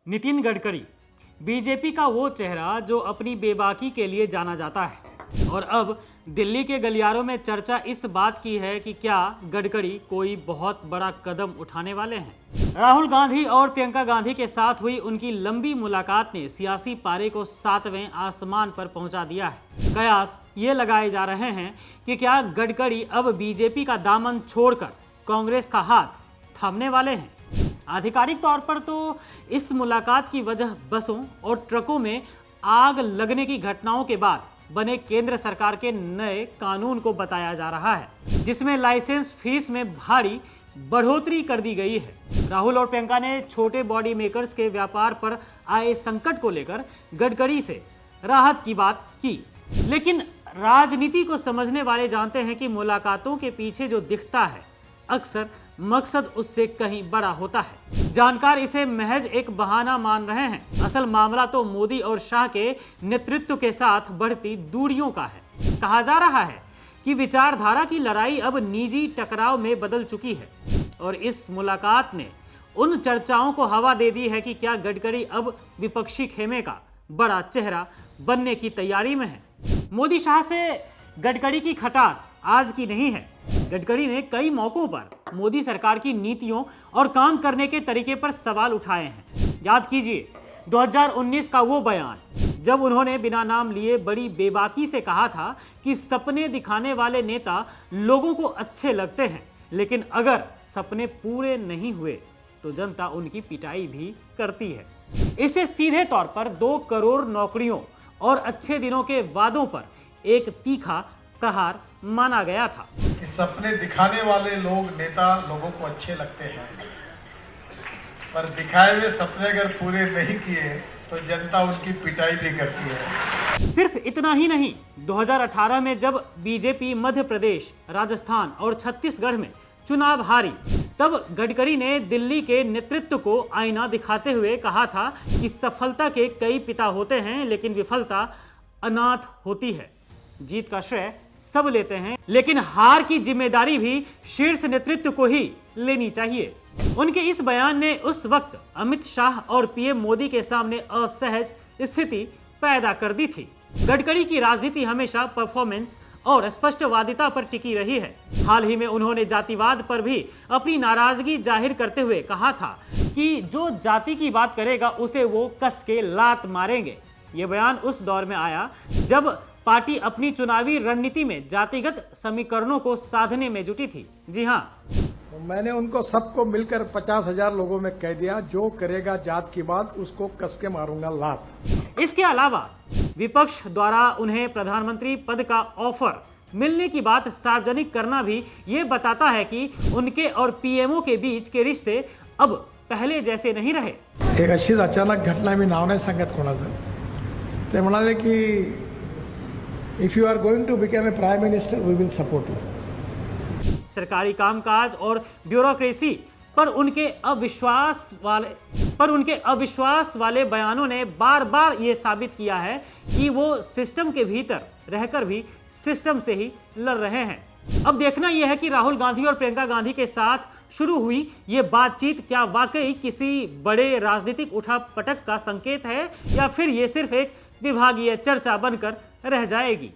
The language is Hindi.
नितिन गडकरी बीजेपी का वो चेहरा जो अपनी बेबाकी के लिए जाना जाता है और अब दिल्ली के गलियारों में चर्चा इस बात की है कि क्या गडकरी कोई बहुत बड़ा कदम उठाने वाले हैं। राहुल गांधी और प्रियंका गांधी के साथ हुई उनकी लंबी मुलाकात ने सियासी पारे को 7वें आसमान पर पहुंचा दिया है। कयास ये लगाए जा रहे हैं कि क्या गडकरी अब बीजेपी का दामन छोड़कर कांग्रेस का हाथ थामने वाले हैं। आधिकारिक तौर पर तो इस मुलाकात की वजह बसों और ट्रकों में आग लगने की घटनाओं के बाद बने केंद्र सरकार के नए कानून को बताया जा रहा है, जिसमें लाइसेंस फीस में भारी बढ़ोतरी कर दी गई है। राहुल और प्रियंका ने छोटे बॉडी मेकर्स के व्यापार पर आए संकट को लेकर गडकरी से राहत की बात की, लेकिन राजनीति को समझने वाले जानते हैं कि मुलाकातों के पीछे जो दिखता है अक्सर मकसद उससे कहीं बड़ा होता है। जानकार इसे महज एक बहाना मान रहे हैं। असल मामला तो मोदी और शाह के नेतृत्व के साथ बढ़ती दूरियों का है। कहा जा रहा है कि विचारधारा की लड़ाई अब निजी टकराव में बदल चुकी है और इस मुलाकात ने उन चर्चाओं को हवा दे दी है कि क्या गडकरी अब विपक्षी खेमे का बड़ा चेहरा बनने की तैयारी में है। मोदी शाह से गडकरी की खटास आज की नहीं है। गडकरी ने कई मौकों पर मोदी सरकार की नीतियों और काम करने के तरीके पर सवाल उठाए हैं। याद कीजिए 2019 का वो बयान जब उन्होंने बिना नाम लिए बड़ी बेबाकी से कहा था कि सपने दिखाने वाले नेता लोगों को अच्छे लगते हैं, लेकिन अगर सपने पूरे नहीं हुए तो जनता उनकी पिटाई भी करती है। इसे सीधे तौर पर 2 करोड़ नौकरियों और अच्छे दिनों के वादों पर एक तीखा प्रहार माना गया था कि सपने दिखाने वाले लोग नेता लोगों को अच्छे लगते हैं, पर दिखाए हुए सपने अगर पूरे नहीं किए तो जनता उनकी पिटाई भी करती है। सिर्फ इतना ही नहीं, 2018 में जब बीजेपी मध्य प्रदेश, राजस्थान और छत्तीसगढ़ में चुनाव हारी, तब गडकरी ने दिल्ली के नेतृत्व को आईना दिखाते हुए कहा था कि सफलता के कई पिता होते हैं लेकिन विफलता अनाथ होती है। जीत का श्रेय सब लेते हैं, लेकिन हार की जिम्मेदारी भी शीर्ष नेतृत्व को ही लेनी चाहिए। उनके इस बयान ने उस वक्त अमित शाह और पीएम मोदी के सामने असहज स्थिति पैदा कर दी थी। गडकरी की राजनीति हमेशा परफॉर्मेंस और स्पष्टवादिता पर टिकी रही है। हाल ही में उन्होंने जातिवाद पर भी अपनी नाराजगी जाहिर करते हुए कहा था कि जो जाति की बात करेगा उसे वो कस के लात मारेंगे। ये बयान उस दौर में आया जब पार्टी अपनी चुनावी रणनीति में जातिगत समीकरणों को साधने में जुटी थी। जी हाँ, तो मैंने उनको सबको मिलकर 50,000 लोगों में कह दिया, जो करेगा जात की बात उसको कस के मारूंगा लात। इसके अलावा विपक्ष द्वारा उन्हें प्रधानमंत्री पद का ऑफर मिलने की बात सार्वजनिक करना भी ये बताता है कि उनके और पीएमओ के बीच के रिश्ते अब पहले जैसे नहीं रहे। एक अशीच अचानक घटना मी नाव नाही सांगत कोणाचं, ते म्हणाले की if you are going to become a prime minister we will support you. सरकारी कामकाज और ब्यूरोक्रेसी पर उनके अविश्वास वाले बयानों ने बार बार ये साबित किया है कि वो सिस्टम के भीतर रहकर भी सिस्टम से ही लड़ रहे हैं। अब देखना यह है कि राहुल गांधी और प्रियंका गांधी के साथ शुरू हुई ये बातचीत क्या वाकई किसी बड़े राजनीतिक उठापटक का संकेत है या फिर ये सिर्फ एक विभागीय चर्चा बनकर रह जाएगी।